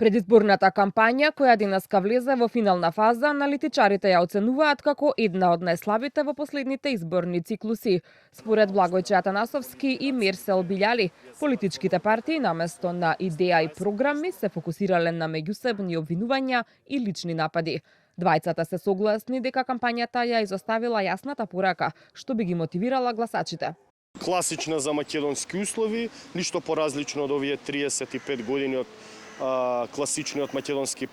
Предизборната кампања, која денеска влезе во финална фаза, аналитичарите ја оценуваат како една од најслабите во последните изборни циклуси. Според Благојче Атанасовски и Мерсел Билјали, политичките партии наместо на идеја и програми се фокусирале на меѓусебни обвинувања и лични напади. Двајцата се согласни дека кампањата ја изоставила јасната порака, што би ги мотивирала гласачите. Класична за македонски услови, ништо поразлично од овие 35 години од класичниот македонски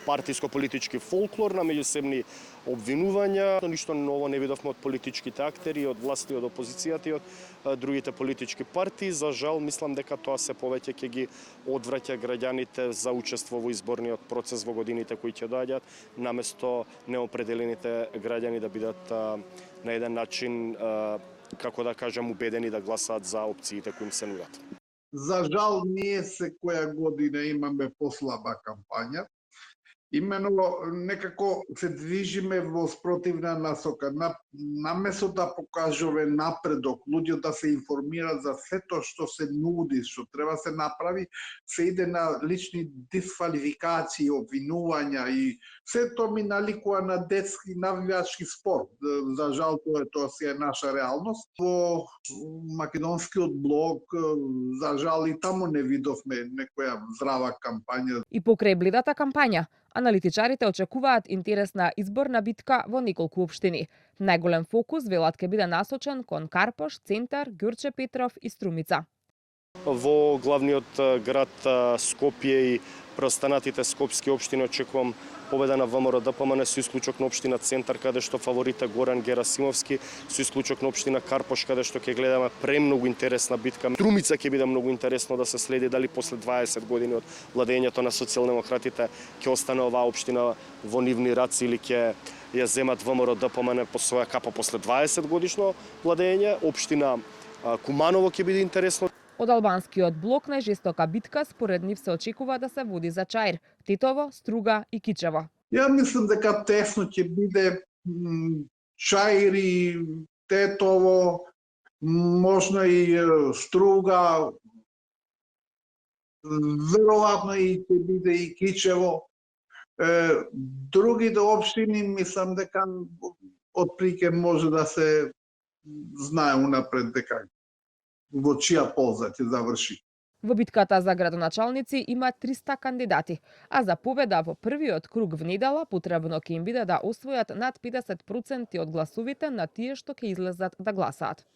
партиско-политички фолклор на меѓусебни обвинувања. Ништо ново не видовме од политичките актери, од власти, од опозицијата и од другите политички партии. За жал, мислам дека тоа се повеќе ќе ги одвраќа граѓаните за учество во изборниот процес во годините кои ќе доаѓаат, наместо неопределените граѓани да бидат на еден начин, како да кажам, убедени да гласаат за опциите кои им се нудат. За жал, ние секоја година имаме послаба кампања. Имено некако се движиме во спротивна насока. Наместо да покажуваме напредок, луѓе да се информираат за сето што се нуди, што треба се направи, се иде на лични дисквалификации, обвинувања и сето ми наликува на детски навивачки спорт. За жал, тоа си е наша реалност. Во македонскиот блок, за жал, и таму не видовме некоја здрава кампања. И покрај бледата кампања, аналитичарите очекуваат интересна изборна битка во неколку општини. Најголем фокус, велат, ќе биде насочен кон Карпош, Центар, Ѓурче Петров и Струмица. Во главниот град Скопје и преостанатите скопски општини очекувам победа на ВМРО ДПМН со исклучок на општина Центар, каде што фаворит е Горан Герасимовски, со исклучок на општина Карпош, каде што ќе гледаме премногу интересна битка. Струмица ќе биде многу интересно да се следи дали после 20 години од владењето на социјалдемократите ќе остане оваа општина во нивни раци или ќе ја земат ВМРО ДПМН по своја капа после 20 годишно владење. Општина Куманово ќе биде интересно. Од албанскиот блок најжестока битка според нив се очекува да се води за Чаир, Титово, Струга и Кичево. Ја мислам дека тесно ќе биде Чаир и Тетово, можно и Струга, веројатно и ќе биде и Кичево. Другите општини мислам дека отприлike може да се знае унапред дека во чија полза ќе заврши. Во битката за градоначалници има 300 кандидати, а за победа во првиот круг внедела потребно ќе им биде да освојат над 50% од гласовите на тие што ќе излезат да гласаат.